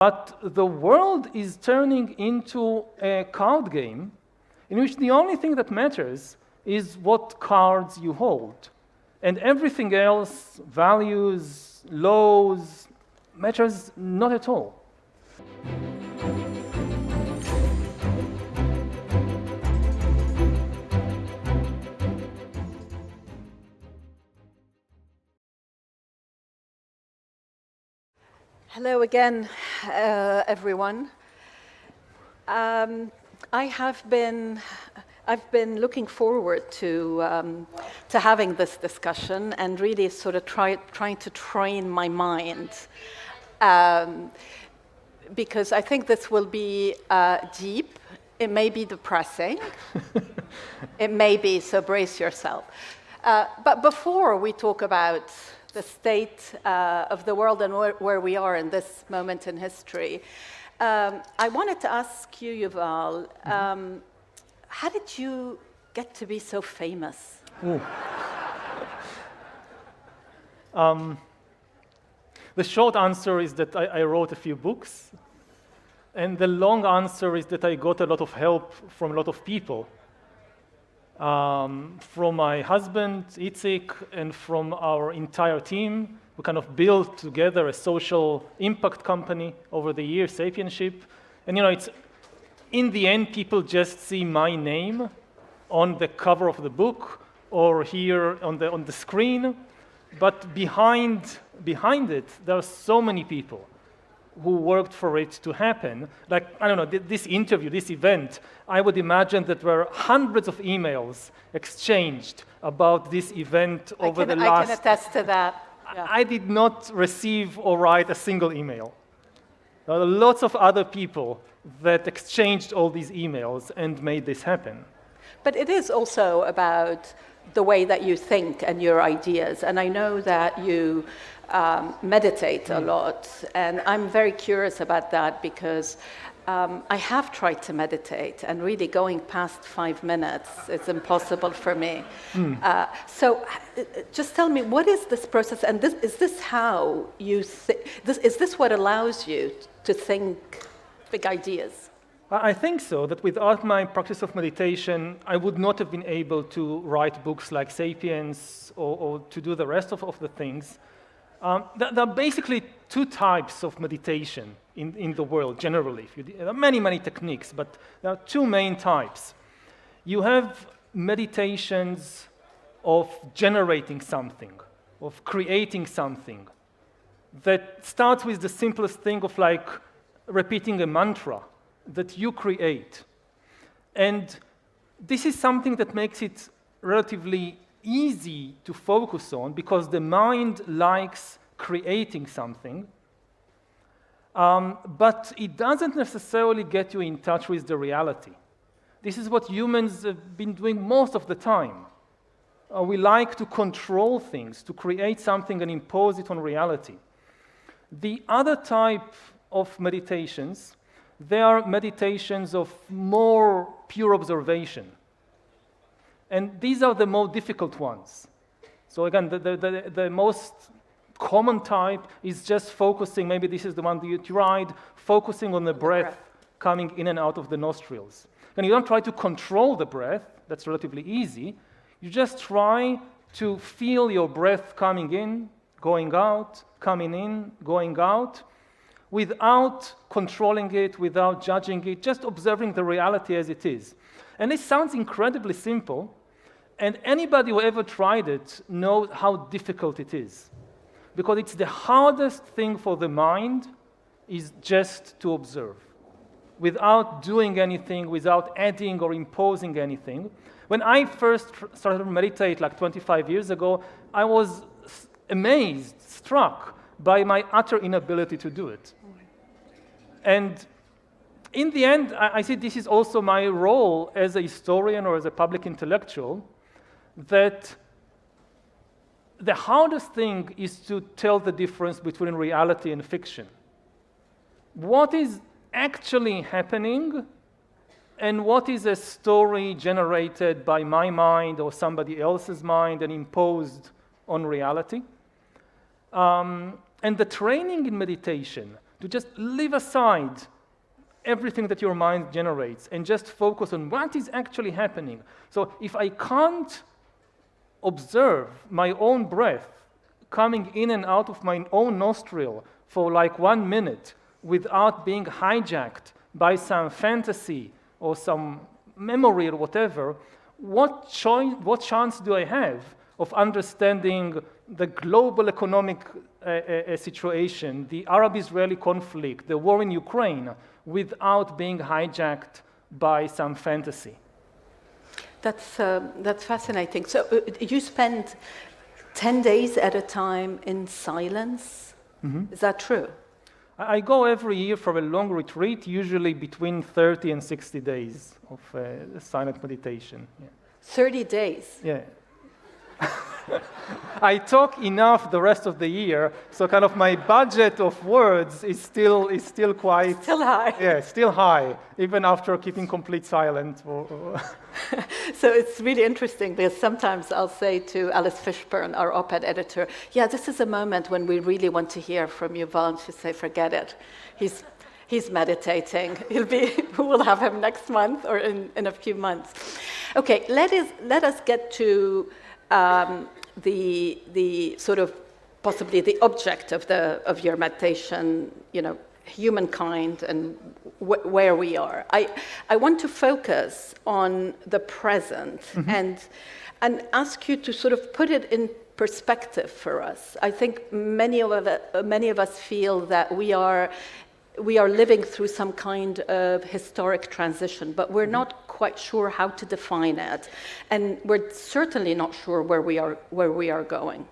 But the world is turning into a card game in which the only thing that matters is what cards you hold. And everything else, values, laws, matters not at all. Hello again, everyone. I've been looking forward to having this discussion and really sort of trying to train my mind, because I think this will be deep. It may be depressing. It may be, so brace yourself. But before we talk about the state of the world and where we are in this moment in history, I wanted to ask you, Yuval, how did you get to be so famous? The short answer is that I wrote a few books, and the long answer is that I got a lot of help from a lot of people. From my husband, Itzik, and from our entire team. We kind of built together a social impact company over the years, Sapienship. And it's in the end, people just see my name on the cover of the book or here on the screen. But behind it, there are so many people who worked for it to happen. Like, I don't know, this interview, this event, I would imagine that there were hundreds of emails exchanged about this event over the last... I can attest to that. Yeah. I did not receive or write a single email. There are lots of other people that exchanged all these emails and made this happen. But it is also about the way that you think and your ideas. And I know that you meditate a lot, and I'm very curious about that because I have tried to meditate, and really going past 5 minutes, it's impossible for me. So just tell me, what is this process, and is this how you is this what allows you to think big ideas? I think so, that without my practice of meditation, I would not have been able to write books like Sapiens or to do the rest of the things. There are basically two types of meditation in the world, generally. There are many, many techniques, but there are two main types. You have meditations of generating something, of creating something, that starts with the simplest thing of like repeating a mantra that you create. And this is something that makes it relatively easy to focus on because the mind likes creating something, but it doesn't necessarily get you in touch with the reality. This is what humans have been doing most of the time. We like to control things, to create something and impose it on reality. The other type of meditations, they are meditations of more pure observation. And these are the more difficult ones. So again, the most common type is just focusing, maybe this is the one that you tried, focusing on the breath coming in and out of the nostrils. And you don't try to control the breath, that's relatively easy. You just try to feel your breath coming in, going out, coming in, going out, without controlling it, without judging it, just observing the reality as it is. And it sounds incredibly simple, and anybody who ever tried it knows how difficult it is. Because it's the hardest thing for the mind is just to observe, without doing anything, without adding or imposing anything. When I first started to meditate like 25 years ago, I was amazed, struck by my utter inability to do it. And in the end, I see this is also my role as a historian or as a public intellectual, that the hardest thing is to tell the difference between reality and fiction. What is actually happening and what is a story generated by my mind or somebody else's mind and imposed on reality. And the training in meditation to just leave aside everything that your mind generates and just focus on what is actually happening. So if I can't observe my own breath coming in and out of my own nostril for like 1 minute without being hijacked by some fantasy or some memory or whatever, what chance do I have of understanding the global economic situation, the Arab-Israeli conflict, the war in Ukraine, without being hijacked by some fantasy? That's fascinating. So you spend 10 days at a time in silence? Mm-hmm. Is that true? I go every year for a long retreat, usually between 30 and 60 days of silent meditation. Yeah. 30 days? Yeah. I talk enough the rest of the year, so kind of my budget of words is still quite... Still high. Yeah, still high, even after keeping complete silence. So it's really interesting, because sometimes I'll say to Alice Fishburne, our op-ed editor, yeah, this is a moment when we really want to hear from Yuval, and she'll say, forget it. He's meditating. We'll have him next month or in a few months. Okay, let us get to the sort of possibly the object of your meditation, humankind and where we are. I want to focus on the present mm-hmm. and ask you to sort of put it in perspective for us. I think many of us feel that we are living through some kind of historic transition, but we're not quite sure how to define it, and we're certainly not sure where we are going.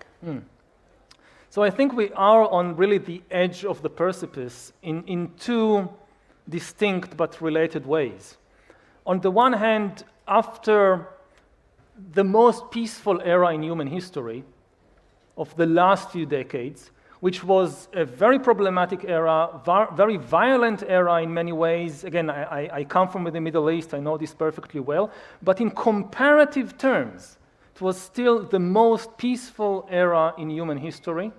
So I think we are on really the edge of the precipice in two distinct but related ways. On the one hand, after the most peaceful era in human history of the last few decades, which was a very problematic era, very violent era in many ways. Again, I come from the Middle East, I know this perfectly well, but in comparative terms, it was still the most peaceful era in human history,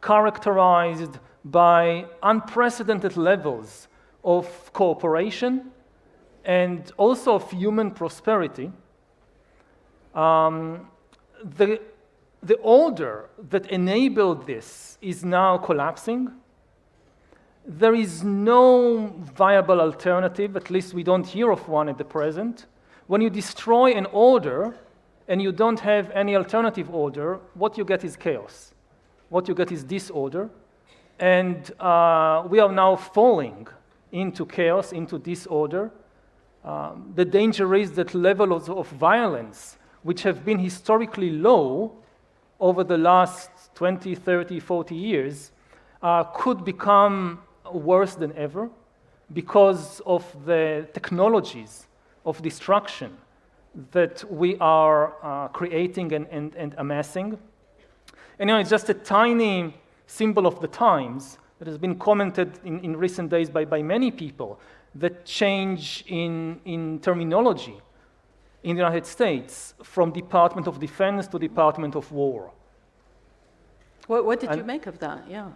characterized by unprecedented levels of cooperation and also of human prosperity. The order that enabled this is now collapsing. There is no viable alternative, at least we don't hear of one at the present. When you destroy an order and you don't have any alternative order, what you get is chaos. What you get is disorder. And we are now falling into chaos, into disorder. The danger is that levels of violence, which have been historically low, over the last 20, 30, 40 years, could become worse than ever because of the technologies of destruction that we are creating and amassing. And it's just a tiny symbol of the times that has been commented in recent days by many people, that change in terminology in the United States from Department of Defense to Department of War. What did you make of that? Yeah.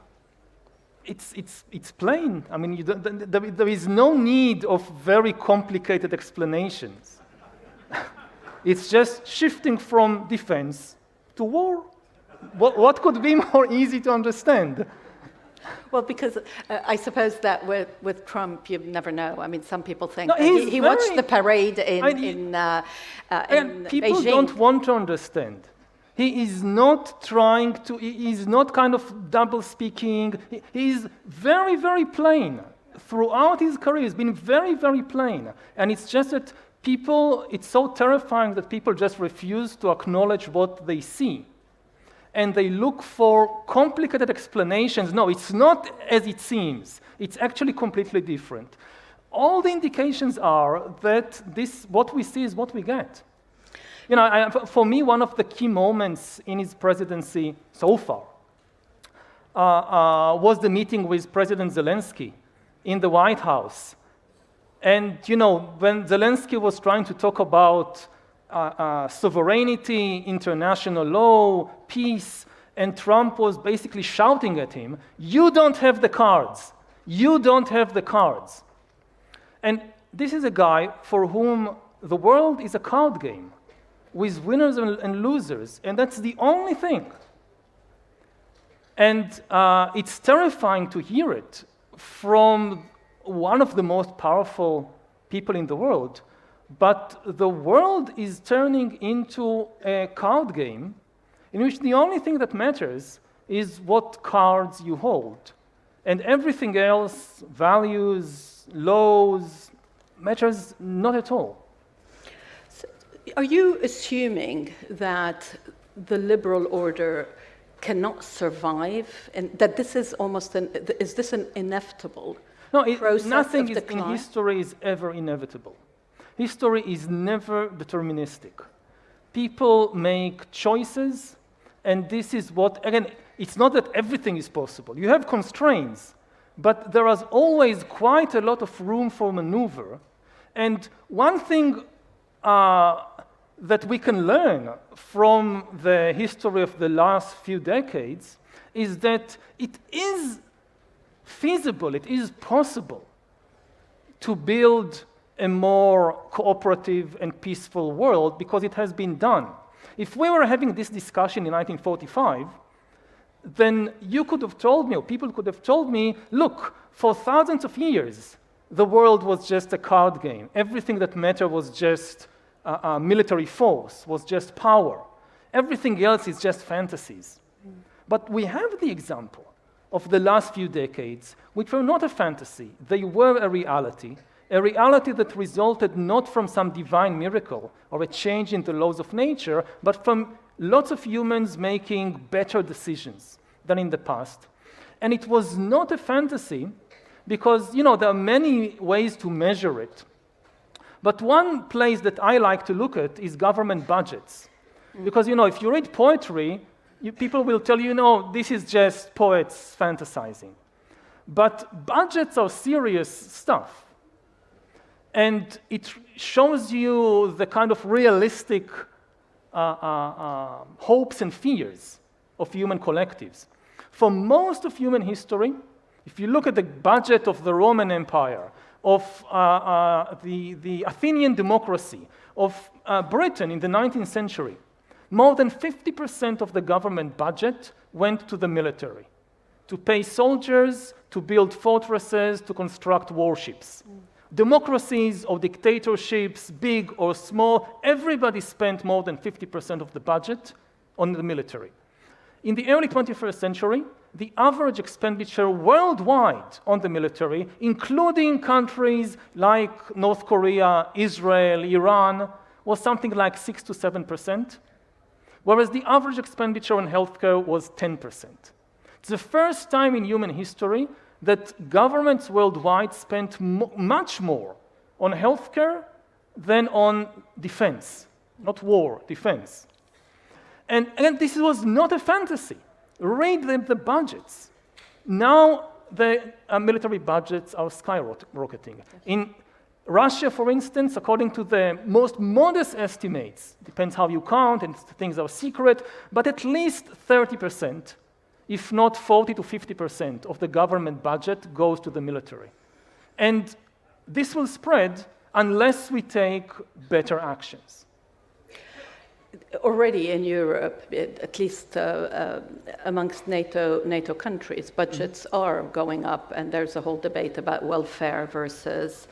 It's plain. I mean, there is no need of very complicated explanations. It's just shifting from defense to war. What could be more easy to understand? Well, because I suppose that with Trump, you never know. I mean, some people think no, he watched the parade in people Beijing. Don't want to understand. He is not trying to, he is not kind of double speaking. He is very, very plain. Throughout his career, he's been very, very plain. And it's just that people, it's so terrifying that people just refuse to acknowledge what they see. And they look for complicated explanations. No, it's not as it seems. It's actually completely different. All the indications are that what we see is what we get. For me, one of the key moments in his presidency so far was the meeting with President Zelensky in the White House. And, when Zelensky was trying to talk about sovereignty, international law, peace, and Trump was basically shouting at him, "You don't have the cards. You don't have the cards. And this is a guy for whom the world is a card game with winners and losers, and that's the only thing. And it's terrifying to hear it from one of the most powerful people in the world. But the world is turning into a card game in which the only thing that matters is what cards you hold. And everything else, values, laws, matters not at all. So are you assuming that the liberal order cannot survive, and that this is almost is this an inevitable process nothing of decline? in history is ever inevitable. History is never deterministic. People make choices, and this is what, again, it's not that everything is possible. You have constraints, but there is always quite a lot of room for maneuver. And one thing that we can learn from the history of the last few decades is that it is feasible, it is possible to build a more cooperative and peaceful world because it has been done. If we were having this discussion in 1945, then you could have told me, or people could have told me, look, for thousands of years, the world was just a card game. Everything that mattered was just military force, was just power. Everything else is just fantasies. But we have the example of the last few decades, which were not a fantasy. They were a reality that resulted not from some divine miracle or a change in the laws of nature, but from lots of humans making better decisions than in the past. And it was not a fantasy because, there are many ways to measure it. But one place that I like to look at is government budgets. Because, if you read poetry, people will tell you, this is just poets fantasizing. But budgets are serious stuff. And it shows you the kind of realistic hopes and fears of human collectives. For most of human history, if you look at the budget of the Roman Empire, of the Athenian democracy, of Britain in the 19th century, more than 50% of the government budget went to the military, to pay soldiers, to build fortresses, to construct warships. Democracies or dictatorships, big or small, everybody spent more than 50% of the budget on the military. In the early 21st century, the average expenditure worldwide on the military, including countries like North Korea, Israel, Iran, was something like 6 to 7%, whereas the average expenditure on healthcare was 10%. It's the first time in human history that governments worldwide spent much more on healthcare than on defense, not war, defense. And this was not a fantasy. Read the budgets. Now the military budgets are skyrocketing. In Russia, for instance, according to the most modest estimates, depends how you count and things are secret, but at least 30%, if not 40 to 50% of the government budget goes to the military. And this will spread unless we take better actions. Already in Europe, at least amongst NATO countries, budgets are going up, and there's a whole debate about welfare versus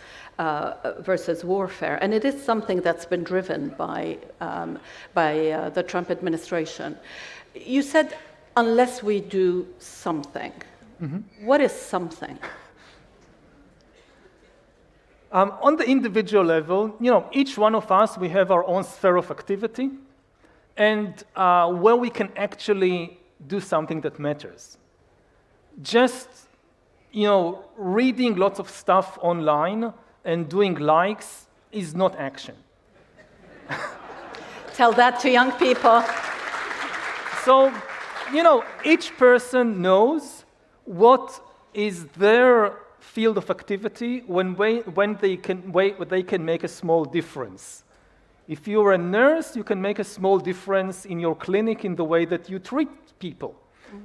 warfare. And it is something that's been driven by the Trump administration. You said, unless we do something. Mm-hmm. What is something? On the individual level, each one of us, we have our own sphere of activity, and where we can actually do something that matters. Just, reading lots of stuff online and doing likes is not action. Tell that to young people. So, each person knows what is their field of activity when they can make a small difference. If you're a nurse, you can make a small difference in your clinic in the way that you treat people.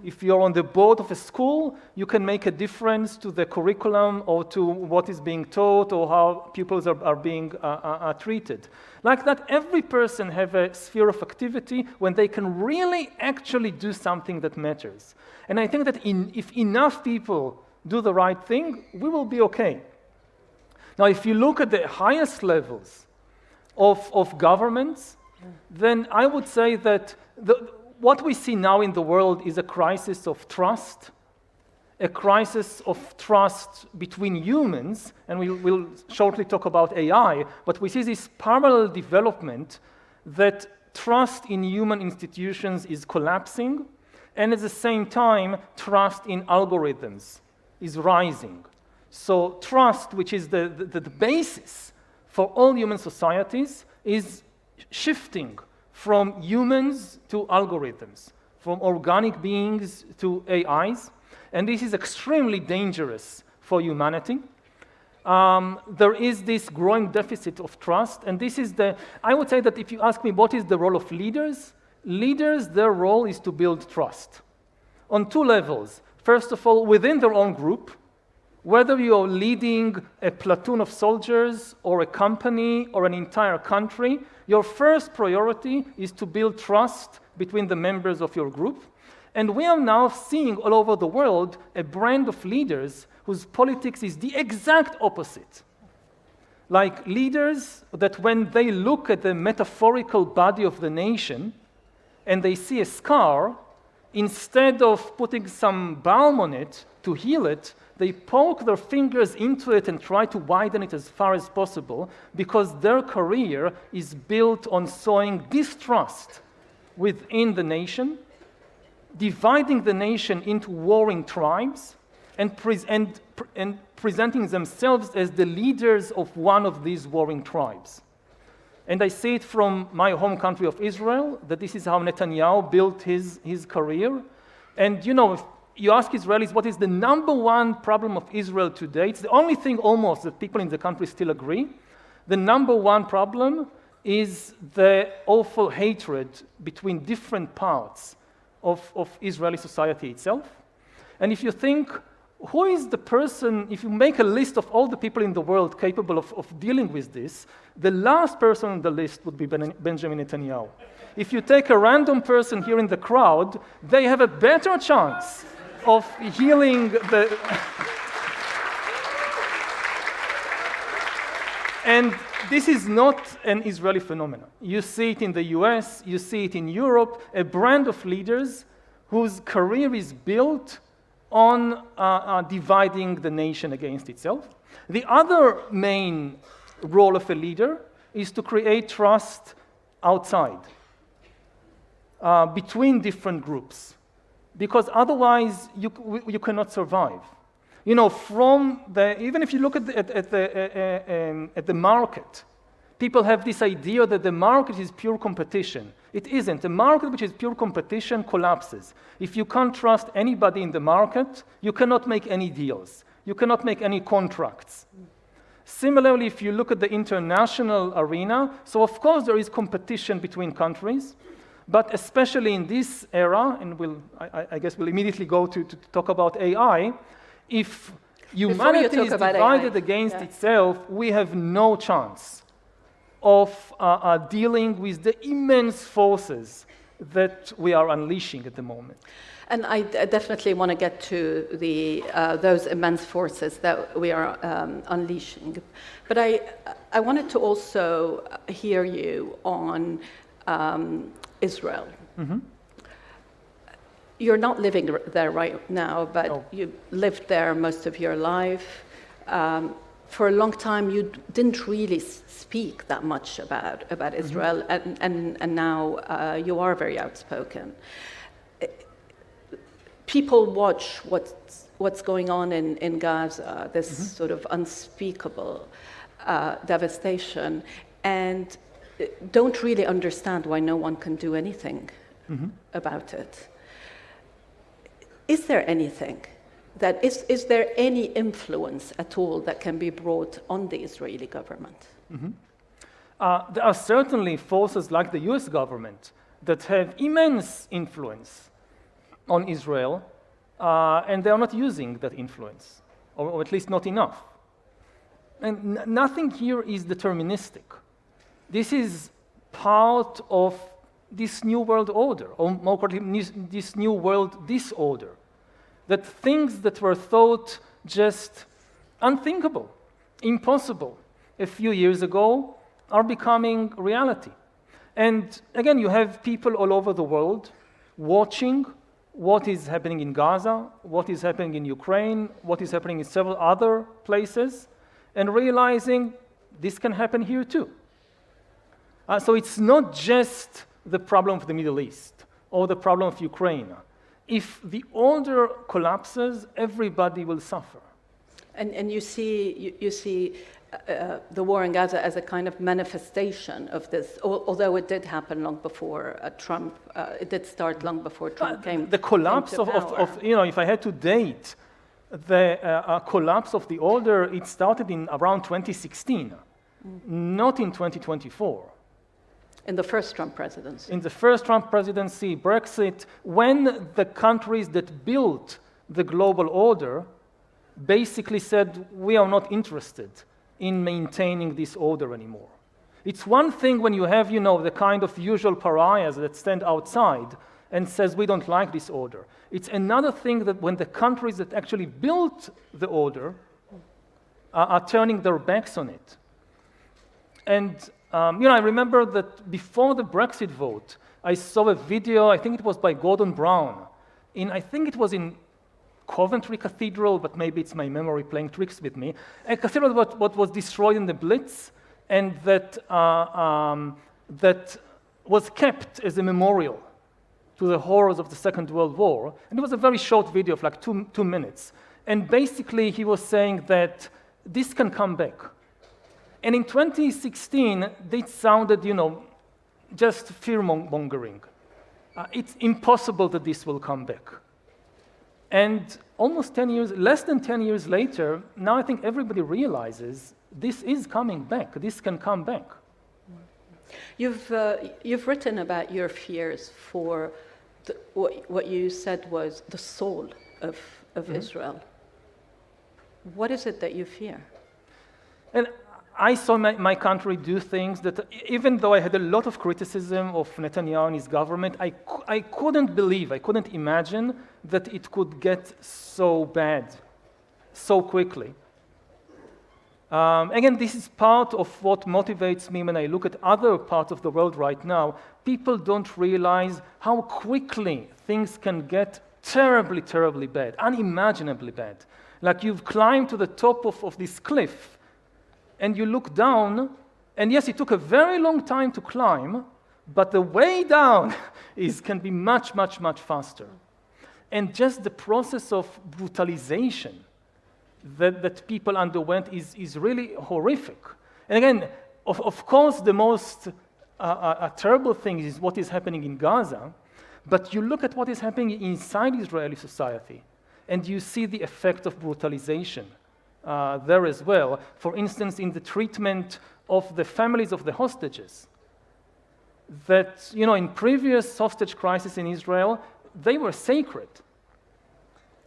If you're on the board of a school, you can make a difference to the curriculum or to what is being taught or how pupils are being treated. Like that, every person have a sphere of activity when they can really actually do something that matters. And I think that if enough people do the right thing, we will be okay. Now, if you look at the highest levels of governments, then I would say that what we see now in the world is a crisis of trust, a crisis of trust between humans, and we'll shortly talk about AI, but we see this parallel development that trust in human institutions is collapsing, and at the same time, trust in algorithms is rising. So trust, which is the basis for all human societies, is shifting from humans to algorithms, from organic beings to AIs, and this is extremely dangerous for humanity. There is this growing deficit of trust, and this is I would say that if you ask me what is the role of leaders, their role is to build trust on two levels. First of all, within their own group, whether you are leading a platoon of soldiers or a company or an entire country, your first priority is to build trust between the members of your group. And we are now seeing all over the world a brand of leaders whose politics is the exact opposite. Like leaders that when they look at the metaphorical body of the nation and they see a scar, instead of putting some balm on it to heal it, they poke their fingers into it and try to widen it as far as possible because their career is built on sowing distrust within the nation, dividing the nation into warring tribes, and presenting themselves as the leaders of one of these warring tribes. And I see it from my home country of Israel, that this is how Netanyahu built his career. And if you ask Israelis what is the number one problem of Israel today, it's the only thing almost that people in the country still agree. The number one problem is the awful hatred between different parts of Israeli society itself. And if you think, who is the person, if you make a list of all the people in the world capable of dealing with this, the last person on the list would be Benjamin Netanyahu. If you take a random person here in the crowd, they have a better chance of healing the... And this is not an Israeli phenomenon. You see it in the US, you see it in Europe, a brand of leaders whose career is built on dividing the nation against itself. The other main role of a leader is to create trust outside, between different groups, because otherwise you cannot survive. Even if you look at the market, people have this idea that the market is pure competition. It isn't. A market which is pure competition collapses. If you can't trust anybody in the market, you cannot make any deals. You cannot make any contracts. Similarly, if you look at the international arena, so of course there is competition between countries, but especially in this era, and I guess we'll immediately go to talk about AI, if humanity is divided against itself, we have no chance of dealing with the immense forces that we are unleashing at the moment. And I definitely want to get to those immense forces that we are unleashing. But I wanted to also hear you on Israel. Mm-hmm. You're not living there right now, but you lived there most of your life. For a long time, you didn't really speak that much about Israel, mm-hmm. and now you are very outspoken. People watch what's going on in Gaza, this mm-hmm. sort of unspeakable devastation, and don't really understand why no one can do anything mm-hmm. about it. Is there anything is there any influence at all that can be brought on the Israeli government? Mm-hmm. There are certainly forces like the US government that have immense influence on Israel, and they are not using that influence, or at least not enough. And nothing here is deterministic. This is part of this new world order, or more correctly, this new world disorder, that things that were thought just unthinkable, impossible a few years ago are becoming reality. And again, you have people all over the world watching what is happening in Gaza, what is happening in Ukraine, what is happening in several other places, and realizing this can happen here too. So it's not just the problem of the Middle East or the problem of Ukraine. If the order collapses, everybody will suffer. And you see the war in Gaza as a kind of manifestation of this, although it did happen long before Trump, it did start long before Trump came. The collapse of if I had to date the collapse of the order, it started in around 2016, not in 2024. In the first Trump presidency. In the first Trump presidency, Brexit, when the countries that built the global order basically said, we are not interested in maintaining this order anymore. It's one thing when you have, the kind of usual pariahs that stand outside and says, we don't like this order. It's another thing that when the countries that actually built the order are turning their backs on it. And I remember that before the Brexit vote, I saw a video, I think it was by Gordon Brown, I think it was in Coventry Cathedral, but maybe it's my memory playing tricks with me, a cathedral what was destroyed in the Blitz, and that was kept as a memorial to the horrors of the Second World War. And it was a very short video of like two minutes. And basically he was saying that this can come back. And in 2016, it sounded, just fear-mongering. It's impossible that this will come back. And less than 10 years later, now I think everybody realizes this is coming back. This can come back. You've written about your fears for what you said was the soul of Israel. What is it that you fear? And I saw my country do things that, even though I had a lot of criticism of Netanyahu and his government, I couldn't believe, I couldn't imagine that it could get so bad so quickly. Again, this is part of what motivates me when I look at other parts of the world right now. People don't realize how quickly things can get terribly, terribly bad, unimaginably bad. Like you've climbed to the top of this cliff, and you look down, and yes, it took a very long time to climb, but the way down can be much, much, much faster. And just the process of brutalization that people underwent is really horrific. And again, of course, the most terrible thing is what is happening in Gaza, but you look at what is happening inside Israeli society, and you see the effect of brutalization there as well. For instance, in the treatment of the families of the hostages, that, in previous hostage crises in Israel, they were sacred.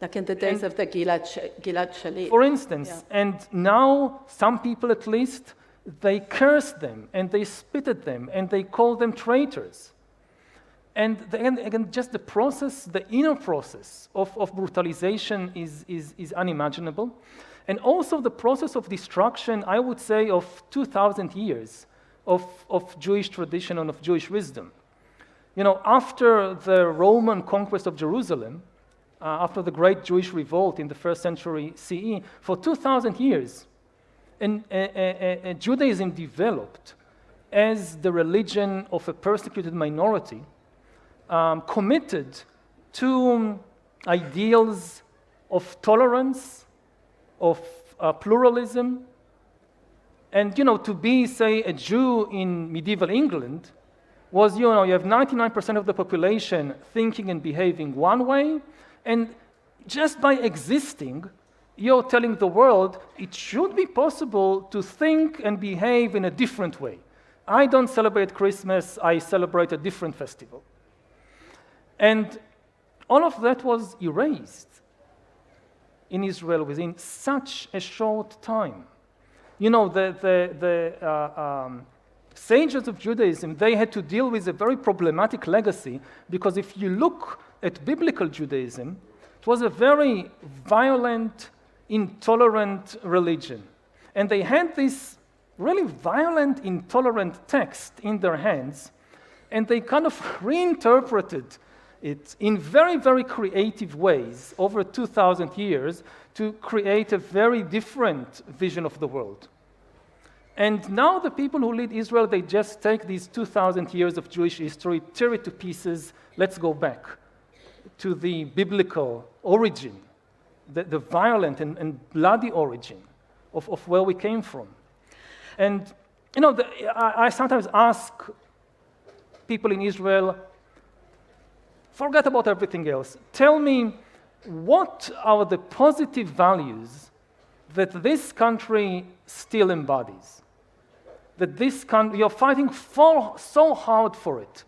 Like in the days of the Gilad Shalit. For instance, and now some people at least, they cursed them, and they spit at them, and they called them traitors. And again, just the process, the inner process of brutalization is unimaginable. And also the process of destruction, I would say, of 2,000 years of Jewish tradition and of Jewish wisdom. After the Roman conquest of Jerusalem, after the great Jewish revolt in the 1st century CE, for 2,000 years, Judaism developed as the religion of a persecuted minority, committed to ideals of tolerance, of pluralism. And, to be, say, a Jew in medieval England was, you have 99% of the population thinking and behaving one way, and just by existing, you're telling the world it should be possible to think and behave in a different way. I don't celebrate Christmas, I celebrate a different festival. And all of that was erased in Israel within such a short time. You know, the sages of Judaism, they had to deal with a very problematic legacy, because if you look at biblical Judaism, it was a very violent, intolerant religion. And they had this really violent, intolerant text in their hands, and they kind of reinterpreted it in very, very creative ways over 2,000 years to create a very different vision of the world. And now the people who lead Israel, they just take these 2,000 years of Jewish history, tear it to pieces, let's go back to the biblical origin, the violent and bloody origin of where we came from. And, you know, I sometimes ask people in Israel, forget about everything else. Tell me, what are the positive values that this country still embodies? That this country, you're fighting so hard for it.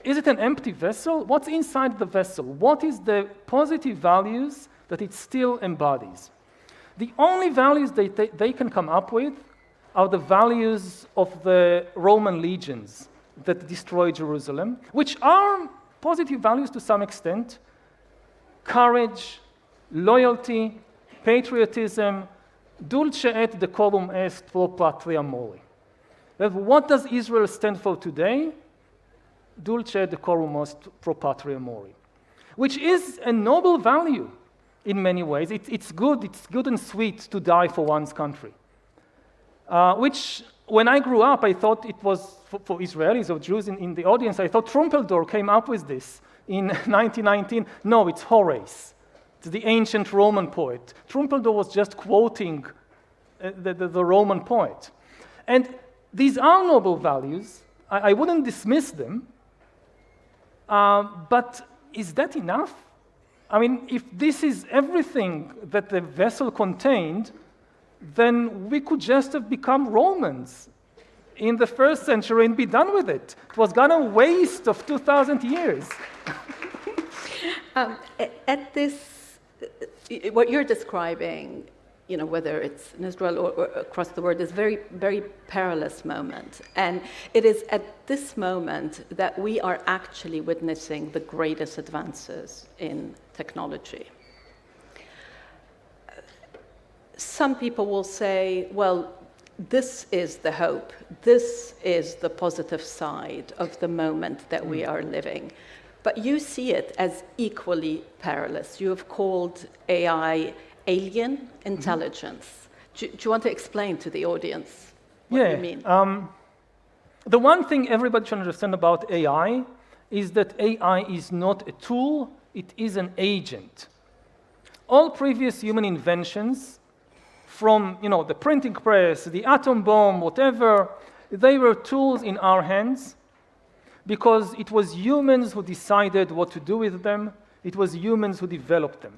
Is it an empty vessel? What's inside the vessel? What is the positive values that it still embodies? The only values they can come up with are the values of the Roman legions that destroyed Jerusalem, which are positive values to some extent: courage, loyalty, patriotism, dulce et decorum est pro patria mori. What does Israel stand for today? Dulce et decorum est pro patria mori, which is a noble value in many ways. It's good and sweet to die for one's country. Which, when I grew up, I thought it was for Israelis or Jews in the audience. I thought Trumpeldor came up with this in 1919. No, it's Horace. It's the ancient Roman poet. Trumpeldor was just quoting the Roman poet. And these are noble values. I wouldn't dismiss them. But is that enough? I mean, if this is everything that the vessel contained, then we could just have become Romans in the first century and be done with it. It was gone a waste of 2,000 years. At this, what you're describing, you know, whether it's in Israel or across the world, is very, very perilous moment. And it is at this moment that we are actually witnessing the greatest advances in technology. Some people will say, well, this is the hope. This is the positive side of the moment that we are living. But you see it as equally perilous. You have called AI alien intelligence. Do you want to explain to the audience what you mean? The one thing everybody should understand about AI is that AI is not a tool, it is an agent. All previous human inventions, from the printing press, the atom bomb, whatever, they were tools in our hands because it was humans who decided what to do with them. It was humans who developed them.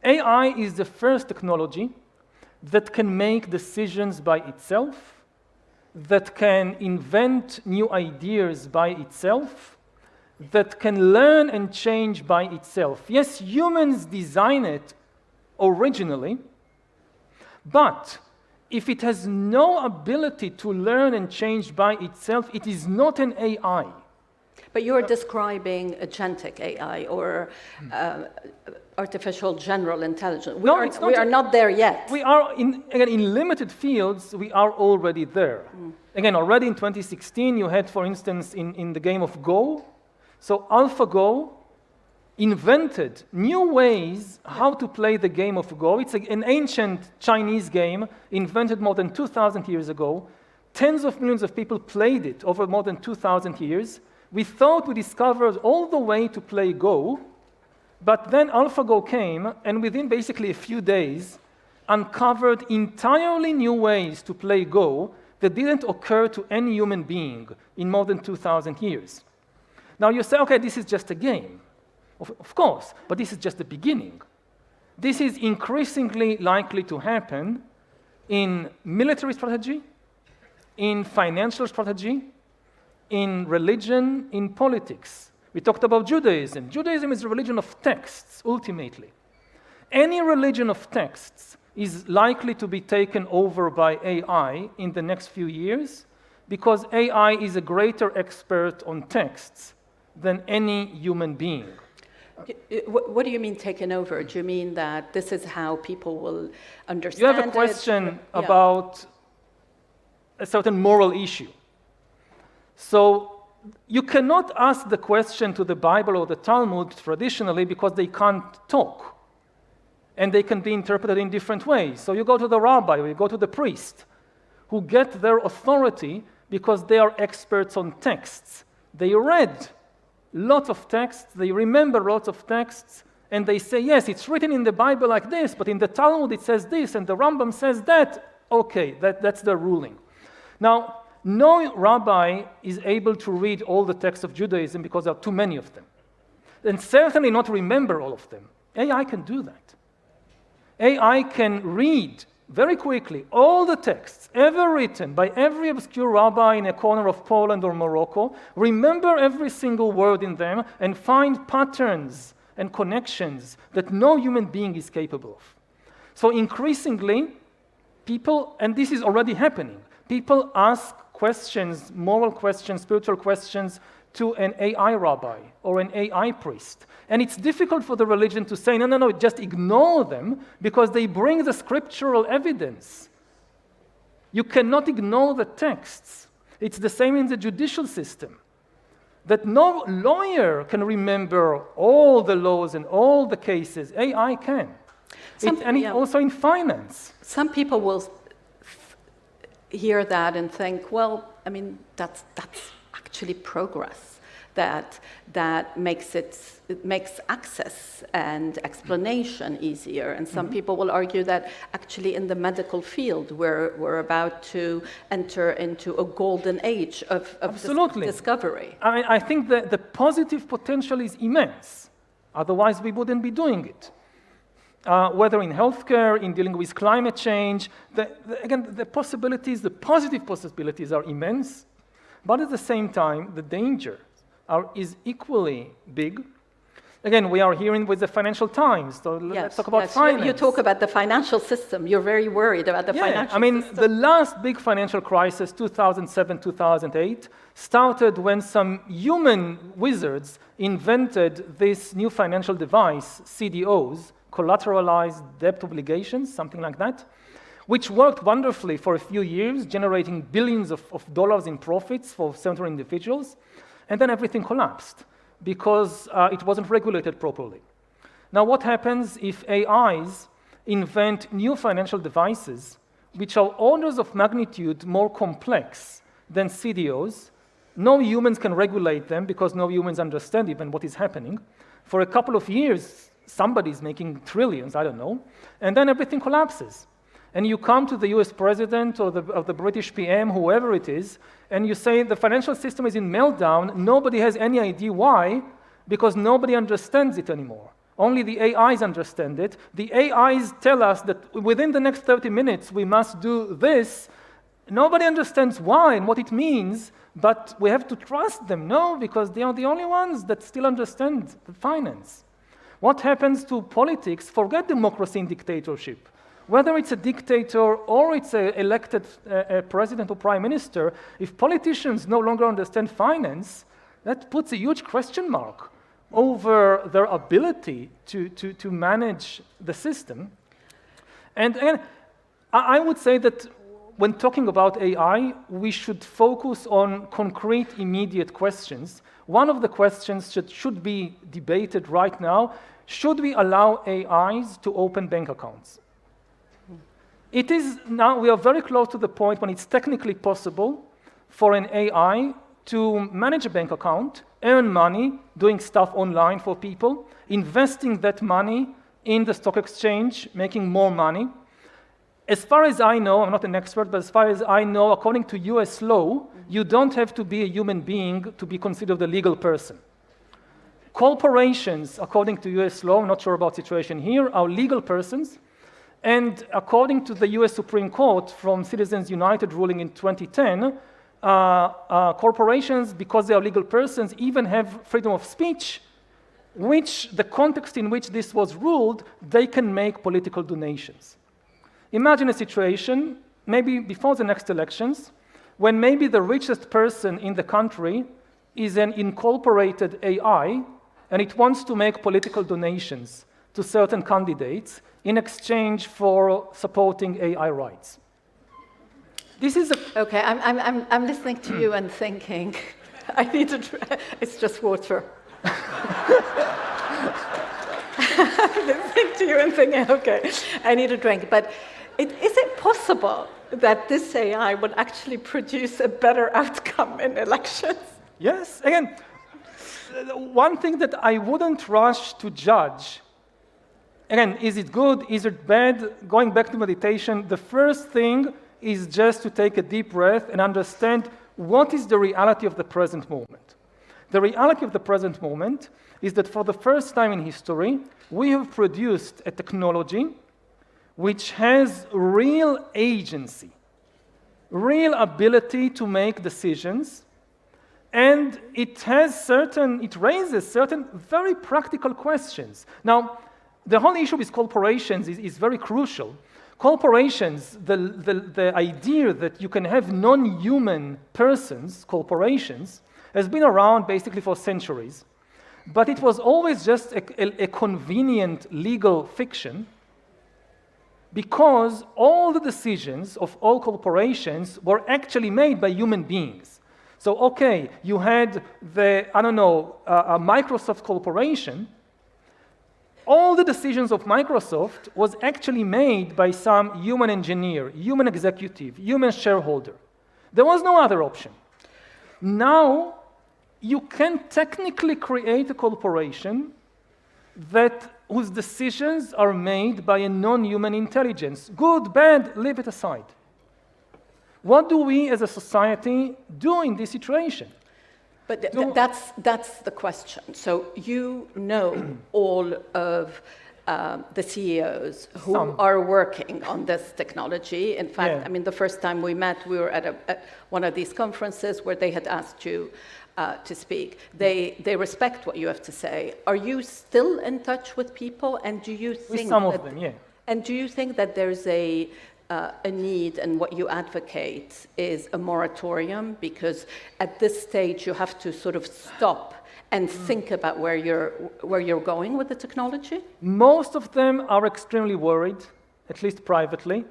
AI is the first technology that can make decisions by itself, that can invent new ideas by itself, that can learn and change by itself. Yes, humans design it originally, but if it has no ability to learn and change by itself, it is not an AI. But you're describing agentic AI or artificial general intelligence. We are not there yet. We are, in limited fields, we are already there. Again, already in 2016, you had, for instance, in the game of Go, so AlphaGo invented new ways how to play the game of Go. It's an ancient Chinese game invented more than 2,000 years ago. Tens of millions of people played it over more than 2,000 years. We thought we discovered all the way to play Go, but then AlphaGo came, and within basically a few days, uncovered entirely new ways to play Go that didn't occur to any human being in more than 2,000 years. Now you say, okay, this is just a game. Of course, but this is just the beginning. This is increasingly likely to happen in military strategy, in financial strategy, in religion, in politics. We talked about Judaism. Judaism is a religion of texts, ultimately. Any religion of texts is likely to be taken over by AI in the next few years because AI is a greater expert on texts than any human being. What do you mean taken over? Do you mean that this is how people will understand You have a question about a certain moral issue. So you cannot ask the question to the Bible or the Talmud traditionally because they can't talk. And they can be interpreted in different ways. So you go to the rabbi or you go to the priest who get their authority because they are experts on texts. They read lots of texts, they remember lots of texts, and they say, yes, it's written in the Bible like this, but in the Talmud it says this, and the Rambam says that. Okay, that's the ruling. Now, no rabbi is able to read all the texts of Judaism because there are too many of them. And certainly not remember all of them. AI can do that. AI can read very quickly all the texts ever written by every obscure rabbi in a corner of Poland or Morocco, remember every single word in them, and find patterns and connections that no human being is capable of. So increasingly, people, and this is already happening, people ask questions, moral questions, spiritual questions, to an AI rabbi or an AI priest. And it's difficult for the religion to say, no, just ignore them because they bring the scriptural evidence. You cannot ignore the texts. It's the same in the judicial system, that no lawyer can remember all the laws and all the cases. AI can. Also in finance. Some people will hear that and think, well, I mean, that's actually progress that makes access and explanation easier. And some people will argue that actually in the medical field we're about to enter into a golden age of discovery. I think that the positive potential is immense. Otherwise we wouldn't be doing it. Whether in healthcare, in dealing with climate change, the positive possibilities are immense. But at the same time, the danger is equally big. Again, we are hearing with the Financial Times, so let's talk about finance. You talk about the financial system. You're very worried about the financial system. The last big financial crisis, 2007, 2008, started when some human wizards invented this new financial device, CDOs, collateralized debt obligations, something like that, which worked wonderfully for a few years, generating billions of dollars in profits for certain individuals, and then everything collapsed because it wasn't regulated properly. Now, what happens if AIs invent new financial devices which are orders of magnitude more complex than CDOs? No humans can regulate them because no humans understand even what is happening. For a couple of years, somebody's making trillions, I don't know, and then everything collapses. And you come to the US president or the British PM, whoever it is, and you say the financial system is in meltdown. Nobody has any idea why, because nobody understands it anymore. Only the AIs understand it. The AIs tell us that within the next 30 minutes we must do this. Nobody understands why and what it means, but we have to trust them, because they are the only ones that still understand the finance. What happens to politics? Forget democracy and dictatorship. Whether it's a dictator or it's an elected president or prime minister, if politicians no longer understand finance, that puts a huge question mark over their ability to manage the system. And again, I would say that when talking about AI, we should focus on concrete, immediate questions. One of the questions that should be debated right now, should we allow AIs to open bank accounts? It is now, we are very close to the point when it's technically possible for an AI to manage a bank account, earn money, doing stuff online for people, investing that money in the stock exchange, making more money. As far as I know, I'm not an expert, but as far as I know, according to US law, you don't have to be a human being to be considered a legal person. Corporations, according to US law, I'm not sure about the situation here, are legal persons. And according to the US Supreme Court from Citizens United ruling in 2010, corporations, because they are legal persons, even have freedom of speech, which the context in which this was ruled, they can make political donations. Imagine a situation, maybe before the next elections, when maybe the richest person in the country is an incorporated AI, and it wants to make political donations to certain candidates in exchange for supporting AI rights. This is a... Okay, I'm listening to you and thinking, I need to, it's just water. I'm listening to you and thinking, okay, I need a drink. But is it possible that this AI would actually produce a better outcome in elections? Yes, again, one thing that I wouldn't rush to judge, again, is it good, is it bad? Going back to meditation, the first thing is just to take a deep breath and understand what is the reality of the present moment. The reality of the present moment is that for the first time in history, we have produced a technology which has real agency, real ability to make decisions, and it raises certain very practical questions. Now, the whole issue with corporations is very crucial. Corporations, the idea that you can have non-human persons, corporations, has been around basically for centuries. But it was always just a convenient legal fiction, because all the decisions of all corporations were actually made by human beings. So, okay, you had a Microsoft corporation. All the decisions of Microsoft was actually made by some human engineer, human executive, human shareholder. There was no other option. Now, you can technically create a corporation whose decisions are made by a non-human intelligence. Good, bad, leave it aside. What do we as a society do in this situation? But that's the question. So you know all of the CEOs who are working on this technology. In fact, I mean, the first time we met, we were at one of these conferences where they had asked you to speak. They respect what you have to say. Are you still in touch with people? And do you think with some of them, yeah. And do you think that there's a need, and what you advocate is a moratorium? Because at this stage you have to sort of stop and think about where you're going with the technology? Most of them are extremely worried, at least privately,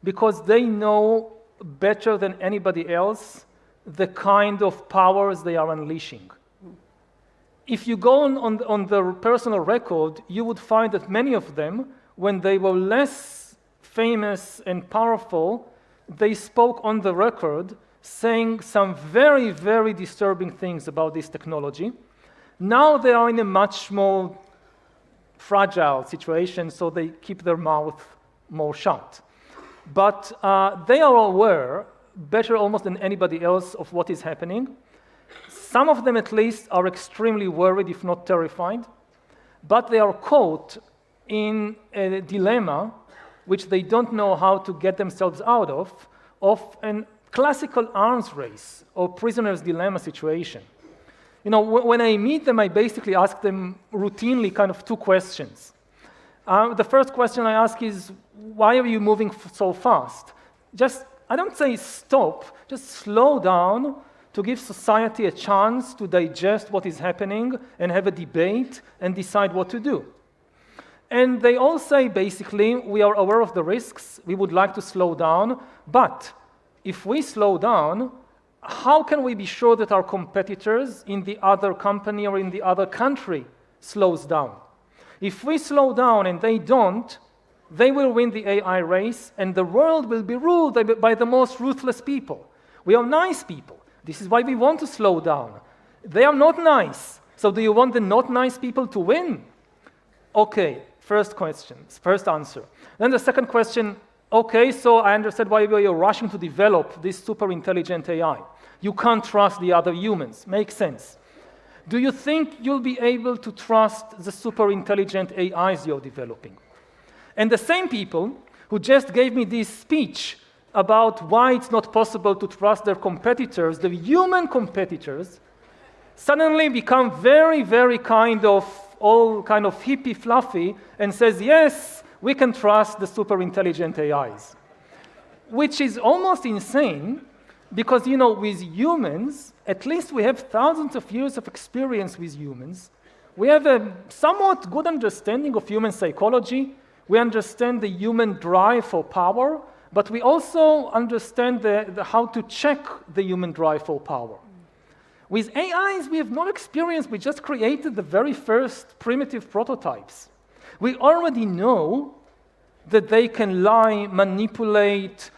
because they know better than anybody else the kind of powers they are unleashing. If you go on their personal record, you would find that many of them, when they were less famous and powerful, they spoke on the record saying some very, very disturbing things about this technology. Now they are in a much more fragile situation, so they keep their mouth more shut. But they are aware, better almost than anybody else, of what is happening. Some of them at least are extremely worried, if not terrified, but they are caught in a dilemma which they don't know how to get themselves out of a classical arms race or prisoner's dilemma situation. You know, when I meet them, I basically ask them routinely kind of two questions. The first question I ask is, why are you moving so fast? I don't say stop, just slow down to give society a chance to digest what is happening and have a debate and decide what to do. And they all say, basically, we are aware of the risks, we would like to slow down, but if we slow down, how can we be sure that our competitors in the other company or in the other country slows down? If we slow down and they don't, they will win the AI race, and the world will be ruled by the most ruthless people. We are nice people. This is why we want to slow down. They are not nice. So do you want the not nice people to win? Okay, first answer. Then the second question, okay, so I understand why you're rushing to develop this super intelligent AI. You can't trust the other humans. Makes sense. Do you think you'll be able to trust the super intelligent AIs you're developing? And the same people who just gave me this speech about why it's not possible to trust their competitors, the human competitors, suddenly become very, very all kind of hippie fluffy and says, yes, we can trust the super intelligent AIs. Which is almost insane because, with humans, at least we have thousands of years of experience with humans. We have a somewhat good understanding of human psychology. We understand the human drive for power, but we also understand how to check the human drive for power. With AIs, we have no experience. We just created the very first primitive prototypes. We already know that they can lie, manipulate,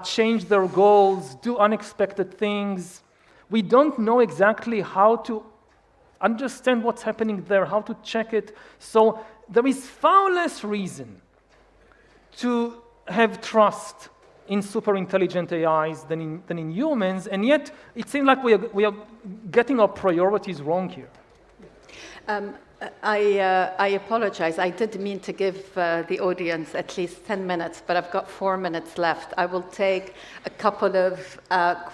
change their goals, do unexpected things. We don't know exactly how to understand what's happening there, how to check it. So there is far less reason to have trust in super intelligent AIs than in humans, and yet it seems like we are getting our priorities wrong here. I apologize. I did mean to give the audience at least 10 minutes, but I've got 4 minutes left. I will take a couple of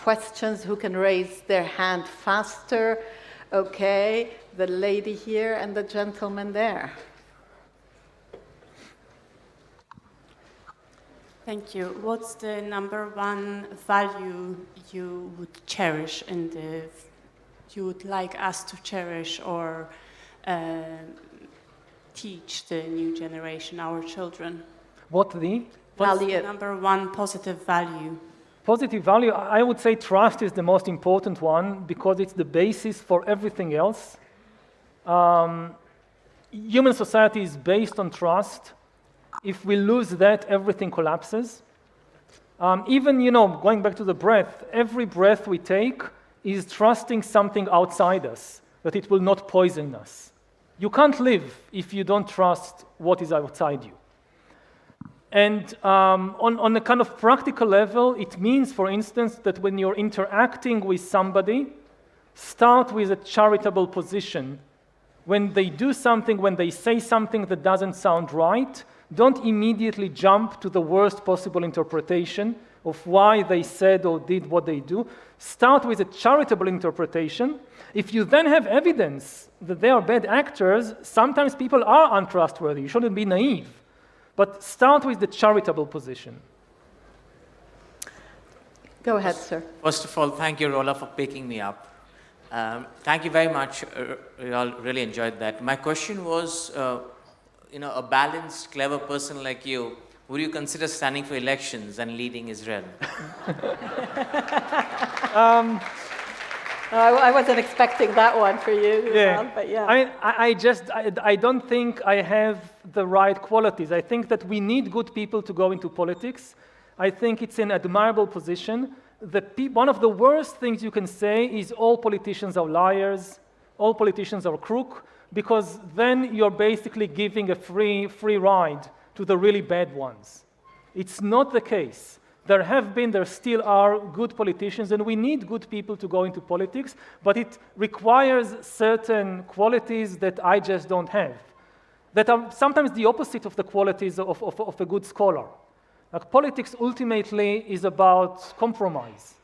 questions. Who can raise their hand faster? Okay, the lady here and the gentleman there. Thank you. What's the number one value you would cherish and you would like us to cherish or teach the new generation, our children? What's the number one positive value? Positive value, I would say trust is the most important one because it's the basis for everything else. Human society is based on trust. If we lose that, everything collapses. Even, going back to the breath, every breath we take is trusting something outside us, that it will not poison us. You can't live if you don't trust what is outside you. And on a kind of practical level, it means, for instance, that when you're interacting with somebody, start with a charitable position. When they do something, when they say something that doesn't sound right, don't immediately jump to the worst possible interpretation of why they said or did what they do. Start with a charitable interpretation. If you then have evidence that they are bad actors, sometimes people are untrustworthy. You shouldn't be naive. But start with the charitable position. Go ahead, sir. First of all, thank you, Roula, for picking me up. Thank you very much. We all really enjoyed that. My question was, a balanced, clever person like you, would you consider standing for elections and leading Israel? I wasn't expecting that one for you, but yeah. I mean, I don't think I have the right qualities. I think that we need good people to go into politics. I think it's an admirable position. One of the worst things you can say is all politicians are liars, all politicians are crook, because then you're basically giving a free ride to the really bad ones. It's not the case. There still are good politicians, and we need good people to go into politics, but it requires certain qualities that I just don't have, that are sometimes the opposite of the qualities of a good scholar. Like, politics ultimately is about compromise,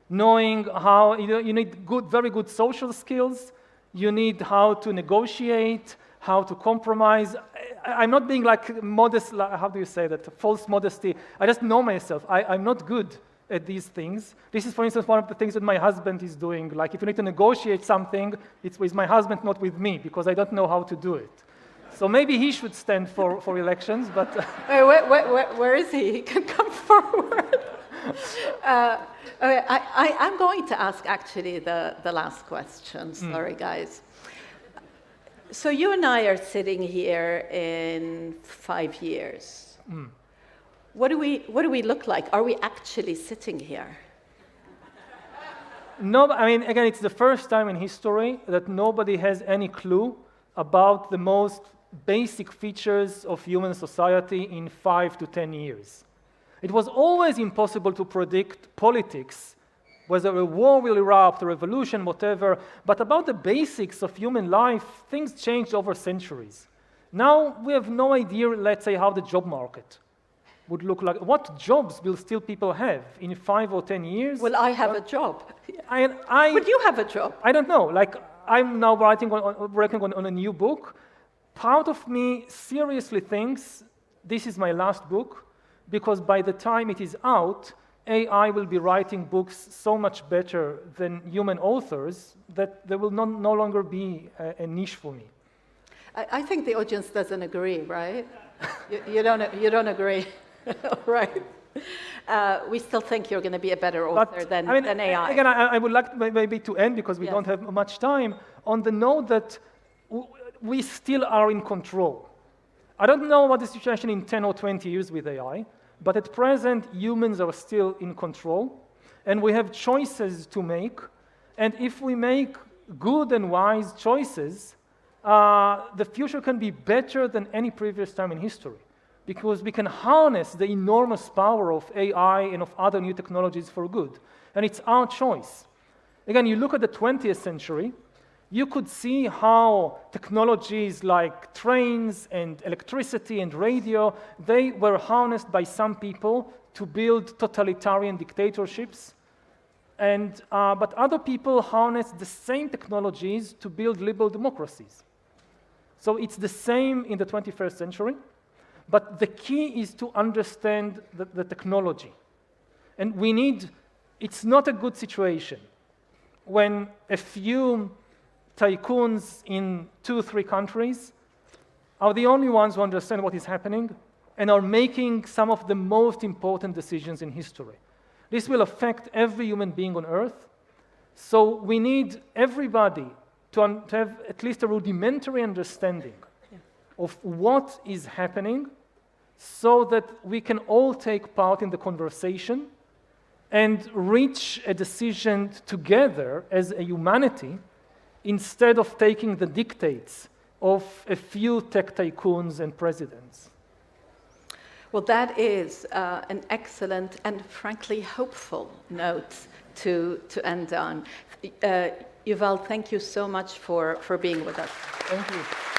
knowing how you need very good social skills, you need how to negotiate, how to compromise. I'm not being like modest, how do you say that, false modesty. I just know myself. I'm not good at these things. This is, for instance, one of the things that my husband is doing. Like, if you need to negotiate something, it's with my husband, not with me, because I don't know how to do it. So maybe he should stand for elections, but... Where is he? He can come forward. Okay, I'm going to ask, actually, the last question. Sorry, guys. So you and I are sitting here in 5 years. What do we look like? Are we actually sitting here? No, I mean, again, it's the first time in history that nobody has any clue about the most basic features of human society in 5 to 10 years. It was always impossible to predict politics, whether a war will erupt, a revolution, whatever, but about the basics of human life, things changed over centuries. Now we have no idea, let's say, how the job market would look like. What jobs will still people have in 5 or 10 years? Well, I have a job. But you have a job. I don't know. Like, I'm now working on a new book. Part of me seriously thinks this is my last book, because by the time it is out, AI will be writing books so much better than human authors that there will no longer be a niche for me. I think the audience doesn't agree, right? you don't agree, right? We still think you're going to be a better author than AI. Again, I would like maybe to end, because we don't have much time, on the note that we still are in control. I don't know what the situation in 10 or 20 years with AI, but at present, humans are still in control, and we have choices to make. And if we make good and wise choices, the future can be better than any previous time in history, because we can harness the enormous power of AI and of other new technologies for good. And it's our choice. Again, you look at the 20th century, you could see how technologies like trains and electricity and radio, they were harnessed by some people to build totalitarian dictatorships. But other people harnessed the same technologies to build liberal democracies. So it's the same in the 21st century, but the key is to understand the technology. And it's not a good situation when a few tycoons in 2 or 3 countries are the only ones who understand what is happening and are making some of the most important decisions in history. This will affect every human being on Earth. So we need everybody to have at least a rudimentary understanding of what is happening, so that we can all take part in the conversation and reach a decision together as a humanity, instead of taking the dictates of a few tech tycoons and presidents. Well, that is an excellent and frankly hopeful note to end on. Yuval, thank you so much for being with us. Thank you.